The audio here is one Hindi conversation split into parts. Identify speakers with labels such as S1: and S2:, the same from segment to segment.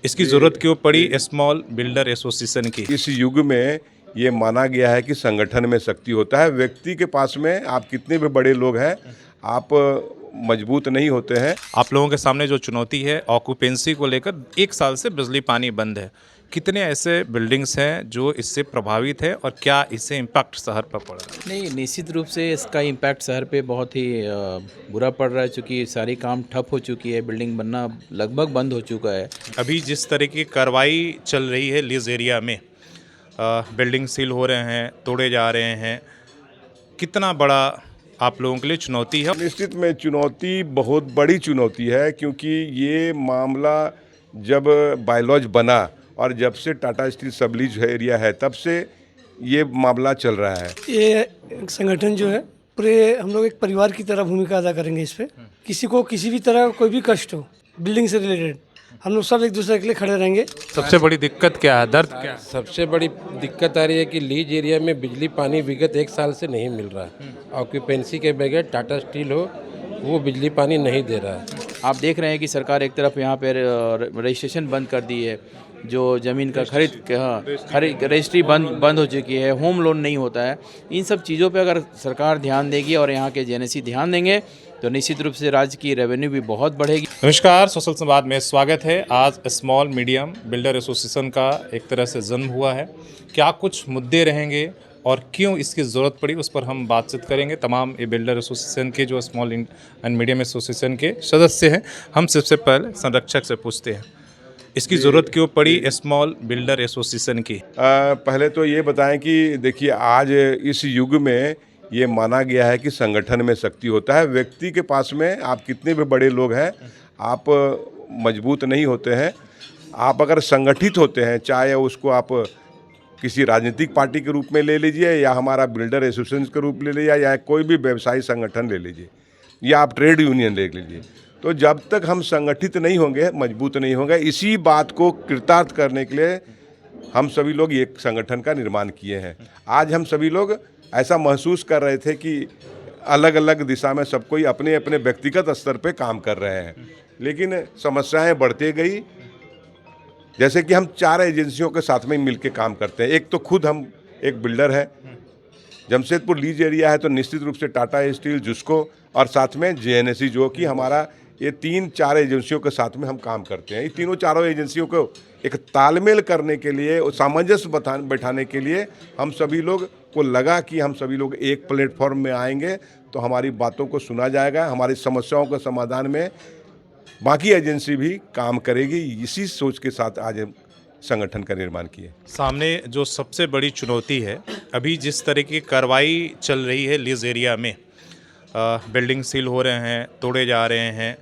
S1: इसकी ज़रूरत क्यों पड़ी स्मॉल बिल्डर एसोसिएशन की?
S2: इस युग में ये माना गया है कि संगठन में शक्ति होता है। व्यक्ति के पास में आप कितने भी बड़े लोग हैं, आप मजबूत नहीं होते हैं।
S1: आप लोगों के सामने जो चुनौती है ऑक्यूपेंसी को लेकर, 1 साल से बिजली पानी बंद है। कितने ऐसे बिल्डिंग्स हैं जो इससे प्रभावित है और क्या इससे इम्पैक्ट शहर पर पड़ रहा है?
S3: नहीं, निश्चित रूप से इसका इम्पैक्ट शहर पे बहुत ही बुरा पड़ रहा है, चूँकि सारी काम ठप हो चुकी है, बिल्डिंग बनना लगभग बंद हो चुका है।
S1: अभी जिस तरह की कार्रवाई चल रही है लीज एरिया में, बिल्डिंग सील हो रहे हैं, तोड़े जा रहे हैं, कितना बड़ा आप लोगों के लिए चुनौती है?
S2: निश्चित में चुनौती बहुत बड़ी चुनौती है, क्योंकि ये मामला जब बायलॉज बना और जब से टाटा स्टील सबलीज एरिया है तब से ये मामला चल रहा है।
S4: ये संगठन जो है पूरे हम लोग एक परिवार की तरह भूमिका अदा करेंगे इस पे। किसी को किसी भी तरह कोई भी कष्ट हो बिल्डिंग से रिलेटेड, हम लोग सब एक दूसरे के लिए खड़े रहेंगे।
S1: सबसे बड़ी दिक्कत क्या है, दर्द क्या है?
S5: सबसे बड़ी दिक्कत आ रही है कि लीज एरिया में बिजली पानी विगत 1 साल से नहीं मिल रहा है। ऑक्यूपेंसी के बगैर टाटा स्टील हो वो बिजली पानी नहीं दे रहा है।
S3: आप देख रहे हैं कि सरकार एक तरफ यहाँ पे रजिस्ट्रेशन बंद कर दी है, जो ज़मीन का खरीद रजिस्ट्री बंद हो चुकी है, होम लोन नहीं होता है। इन सब चीज़ों पे अगर सरकार ध्यान देगी और यहाँ के जेएनएससी ध्यान देंगे तो निश्चित रूप से राज्य की रेवेन्यू भी बहुत बढ़ेगी।
S1: नमस्कार, सोशल संवाद में स्वागत है। आज स्मॉल मीडियम बिल्डर एसोसिएशन का एक तरह से जन्म हुआ है। क्या कुछ मुद्दे रहेंगे और क्यों इसकी ज़रूरत पड़ी, उस पर हम बातचीत करेंगे। तमाम ये बिल्डर एसोसिएशन के जो स्मॉल एंड मीडियम एसोसिएशन के सदस्य हैं, हम सबसे पहले संरक्षक से पूछते हैं इसकी ज़रूरत क्यों पड़ी स्मॉल बिल्डर एसोसिएशन की?
S2: पहले तो ये बताएं कि देखिए, आज इस युग में ये माना गया है कि संगठन में शक्ति होता है। व्यक्ति के पास में आप कितने भी बड़े लोग हैं, आप मजबूत नहीं होते हैं। आप अगर संगठित होते हैं, चाहे उसको आप किसी राजनीतिक पार्टी के रूप में ले लीजिए या हमारा बिल्डर एसोसिएशन के रूप ले लीजिए या कोई भी व्यवसायी संगठन ले लीजिए या आप ट्रेड यूनियन ले लीजिए, तो जब तक हम संगठित नहीं होंगे, मजबूत नहीं होंगे, इसी बात को कृतार्थ करने के लिए हम सभी लोग एक संगठन का निर्माण किए हैं। आज हम सभी लोग ऐसा महसूस कर रहे थे कि अलग अलग दिशा में सब कोई अपने अपने व्यक्तिगत स्तर पे काम कर रहे हैं, लेकिन समस्याएं बढ़ती गई। जैसे कि हम 4 एजेंसियों के साथ में मिलकर काम करते हैं। एक तो खुद हम एक बिल्डर है, जमशेदपुर लीज एरिया है तो निश्चित रूप से टाटा स्टील, जुस्को और साथ में जेएनएससी, जो कि हमारा ये 3-4 एजेंसियों के साथ में हम काम करते हैं। ये तीनों चारों एजेंसियों को एक तालमेल करने के लिए और सामंजस्य बैठाने के लिए हम सभी लोग को लगा कि हम सभी लोग एक प्लेटफॉर्म में आएंगे तो हमारी बातों को सुना जाएगा, हमारी समस्याओं के समाधान में बाकी एजेंसी भी काम करेगी। इसी सोच के साथ आज हम संगठन का निर्माण किए।
S1: सामने जो सबसे बड़ी चुनौती है, अभी जिस तरह की कार्रवाई चल रही है लीज एरिया में, बिल्डिंग सील हो रहे हैं, तोड़े जा रहे हैं,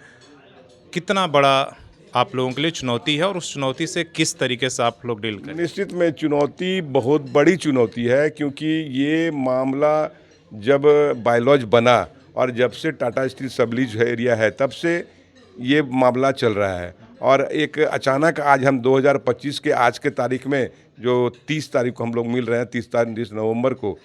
S1: कितना बड़ा आप लोगों के लिए चुनौती है और उस चुनौती से किस तरीके से आप लोग डील करें?
S2: निश्चित में चुनौती बहुत बड़ी चुनौती है, क्योंकि ये मामला जब बायलॉज बना और जब से टाटा स्टील सबलीज एरिया है तब से ये मामला चल रहा है। और एक अचानक आज हम 2025 के आज के तारीख में जो 30 तारीख को हम लोग मिल रहे हैं, 30 नवंबर को,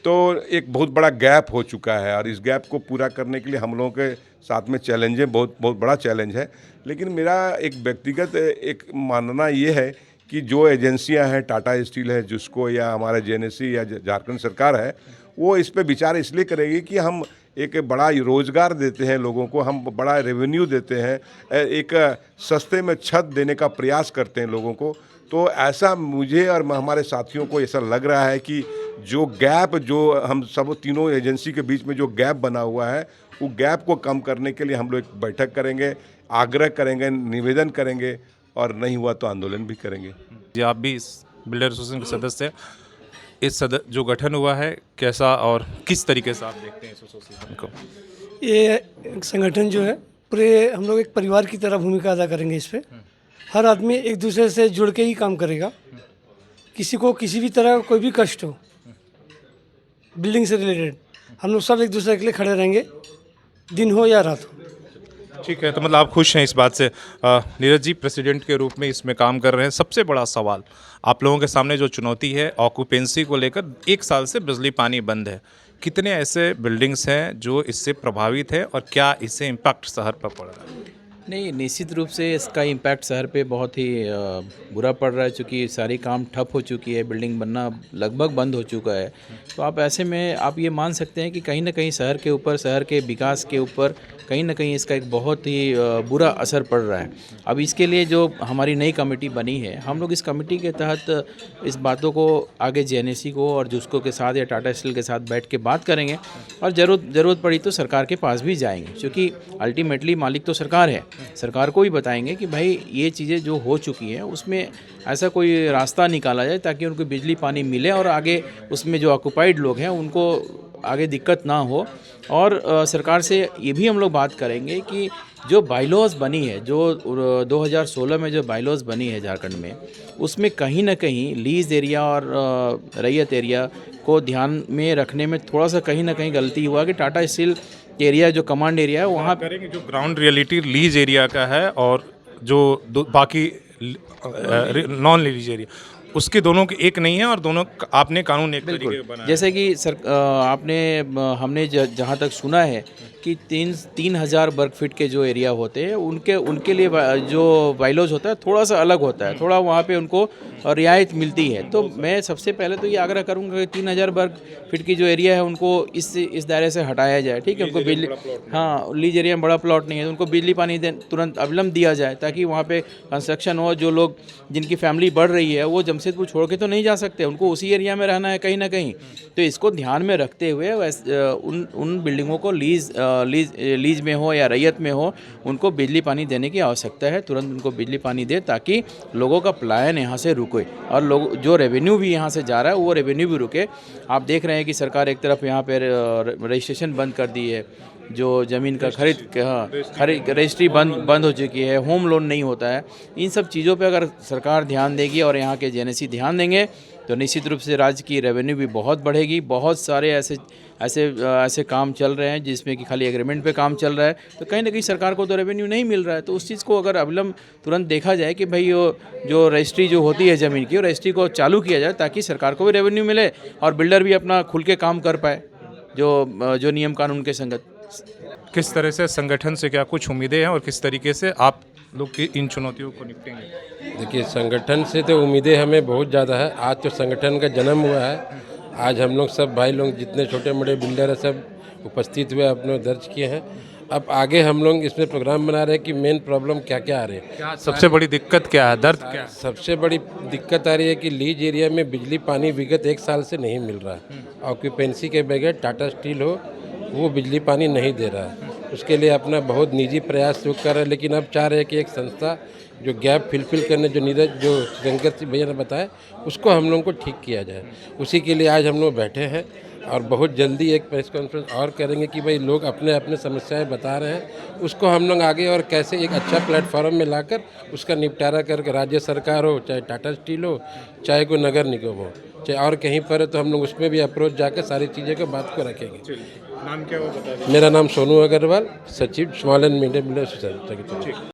S2: तो एक बहुत बड़ा गैप हो चुका है और इस गैप को पूरा करने के लिए हम लोगों के साथ में चैलेंज है, बहुत बड़ा चैलेंज है। लेकिन मेरा एक व्यक्तिगत एक मानना ये है कि जो एजेंसियां हैं, टाटा स्टील है, जुस्को या हमारा जेएनएससी या झारखंड सरकार है, वो इस पे विचार इसलिए करेगी कि हम एक बड़ा रोज़गार देते हैं लोगों को, हम बड़ा रेवेन्यू देते हैं, एक सस्ते में छत देने का प्रयास करते हैं लोगों को। तो ऐसा मुझे और हमारे साथियों को ऐसा लग रहा है कि जो गैप, जो हम सब तीनों एजेंसी के बीच में जो गैप बना हुआ है, वो गैप को कम करने के लिए हम लोग एक बैठक करेंगे, आग्रह करेंगे, निवेदन करेंगे और नहीं हुआ तो आंदोलन भी करेंगे।
S1: जी, आप भी इस बिल्डर एसोसिएशन के सदस्य हैं। इस जो गठन हुआ है, कैसा और किस तरीके से आप देखते हैं इस एसोसिएशन को?
S4: ये संगठन जो है पूरे हम लोग एक परिवार की तरह भूमिका अदा करेंगे इस पे। हर आदमी एक दूसरे से जुड़ के ही काम करेगा। किसी को किसी भी तरह कोई भी कष्ट हो बिल्डिंग से रिलेटेड, हम लोग सब एक दूसरे के लिए खड़े रहेंगे, दिन हो या रात हो।
S1: ठीक है, तो मतलब आप खुश हैं इस बात से। नीरज जी, प्रेसिडेंट के रूप में इसमें काम कर रहे हैं। सबसे बड़ा सवाल आप लोगों के सामने जो चुनौती है ऑक्यूपेंसी को लेकर, 1 साल से बिजली पानी बंद है। कितने ऐसे बिल्डिंग्स हैं जो इससे प्रभावित है और क्या इससे इम्पैक्ट शहर पर पड़ रहा है?
S3: नहीं, निश्चित रूप से इसका इम्पैक्ट शहर पे बहुत ही बुरा पड़ रहा है, चूँकि सारी काम ठप हो चुकी है, बिल्डिंग बनना लगभग बंद हो चुका है। तो आप ऐसे में आप ये मान सकते हैं कि कहीं ना कहीं शहर के ऊपर, शहर के विकास के ऊपर कहीं ना कहीं इसका एक बहुत ही बुरा असर पड़ रहा है। अब इसके लिए जो हमारी नई कमेटी बनी है, हम लोग इस कमेटी के तहत इस बातों को आगे जेएनएससी को और जुस्को के साथ या टाटा स्टील के साथ बैठ के बात करेंगे और ज़रूरत पड़ी तो सरकार के पास भी जाएंगे, क्योंकि अल्टीमेटली मालिक तो सरकार है। सरकार को भी बताएंगे कि भाई ये चीज़ें जो हो चुकी हैं उसमें ऐसा कोई रास्ता निकाला जाए ताकि उनको बिजली पानी मिले और आगे उसमें जो ऑक्युपाइड लोग हैं उनको आगे दिक्कत ना हो। और सरकार से ये भी हम लोग बात करेंगे कि जो बाइलॉज बनी है, जो 2016 में जो बाइलॉज बनी है झारखंड में, उसमें कहीं ना कहीं लीज एरिया और रैयत एरिया को ध्यान में रखने में थोड़ा सा कहीं ना कहीं गलती हुआ कि टाटा स्टील एरिया जो कमांड एरिया है वहाँ
S1: करेंगे जो ग्राउंड रियलिटी लीज एरिया का है और जो बाकी नॉन लीज एरिया, उसके दोनों के एक नहीं है और दोनों आपने कानून एक तरीके का बनाया।
S3: जैसे कि हमने जहाँ तक सुना है कि 3,000 वर्ग फीट के जो एरिया होते हैं उनके लिए जो बाइलॉज होता है थोड़ा सा अलग होता है, थोड़ा वहाँ पे उनको रियायत मिलती है। तो मैं सबसे पहले तो ये आग्रह करूँगा कि 3,000 वर्ग फीट की जो एरिया है उनको इस दायरे से हटाया जाए। ठीक है, उनको बिजली, हाँ, लीज एरिया में बड़ा प्लॉट नहीं है, उनको बिजली पानी तुरंत अविलंब दिया जाए ताकि वहाँ पे कंस्ट्रक्शन हो। जो लोग जिनकी फैमिली बढ़ रही है वो जमशेदपुर छोड़ के तो नहीं जा सकते, उनको उसी एरिया में रहना है कहीं ना कहीं। तो इसको ध्यान में रखते हुए उन बिल्डिंगों को लीज में हो या रैयत में हो, उनको बिजली पानी देने की आवश्यकता है। तुरंत उनको बिजली पानी दे ताकि लोगों का पलायन यहाँ से रुके और लोग जो रेवेन्यू भी यहाँ से जा रहा है वो रेवेन्यू भी रुके। आप देख रहे हैं कि सरकार एक तरफ यहाँ पर रजिस्ट्रेशन बंद कर दी है, जो ज़मीन का खरीद रजिस्ट्री बंद हो चुकी है, होम लोन नहीं होता है। इन सब चीज़ों पे अगर सरकार ध्यान देगी और यहाँ के जेएनएससी ध्यान देंगे तो निश्चित रूप से राज्य की रेवेन्यू भी बहुत बढ़ेगी। बहुत सारे ऐसे काम चल रहे हैं जिसमें कि खाली एग्रीमेंट पे काम चल रहा है, तो कहीं ना कहीं सरकार को तो रेवेन्यू नहीं मिल रहा है। तो उस चीज़ को अगर अविलंब तुरंत देखा जाए कि भाई जो रजिस्ट्री जो होती है ज़मीन की, रजिस्ट्री को चालू किया जाए ताकि सरकार को भी रेवेन्यू मिले और बिल्डर भी अपना खुल के काम कर पाए जो नियम कानून के संगत।
S1: किस तरह से संगठन से क्या कुछ उम्मीदें हैं और किस तरीके से आप लोग की इन चुनौतियों को निपटेंगे?
S5: देखिए, संगठन से तो उम्मीदें हमें बहुत ज़्यादा है। आज तो संगठन का जन्म हुआ है। आज हम लोग सब भाई लोग जितने छोटे बड़े बिल्डर हैं सब उपस्थित हुए, अपने दर्ज किए हैं। अब आगे हम लोग इसमें प्रोग्राम बना रहे हैं कि मेन प्रॉब्लम क्या क्या आ रही है,
S1: क्या सबसे बड़ी दिक्कत क्या है, दर्द क्या है?
S5: सबसे बड़ी दिक्कत आ रही है कि लीज एरिया में बिजली पानी विगत 1 साल से नहीं मिल रहा है। ऑक्यूपेंसी के बगैर टाटा स्टील हो वो बिजली पानी नहीं दे रहा है। उसके लिए अपना बहुत निजी प्रयास जो कर रहे हैं, लेकिन अब चाह रहे हैं कि एक संस्था जो गैप फिल करने जो शंकर भैया ने बताया उसको हम लोगों को ठीक किया जाए। उसी के लिए आज हम लोग बैठे हैं और बहुत जल्दी एक प्रेस कॉन्फ्रेंस और करेंगे कि भाई लोग अपने अपने समस्याएं बता रहे हैं, उसको हम लोग आगे और कैसे एक अच्छा प्लेटफॉर्म में लाकर उसका निपटारा करके, राज्य सरकार हो चाहे टाटा स्टील हो चाहे कोई नगर निगम हो चाहे और कहीं पर है, तो हम लोग उसमें भी अप्रोच जाकर सारी चीज़ों को बात को रखेंगे।
S1: नाम क्या वो बता दीजिए।
S5: मेरा नाम सोनू अग्रवाल, सचिव small and medium builder society.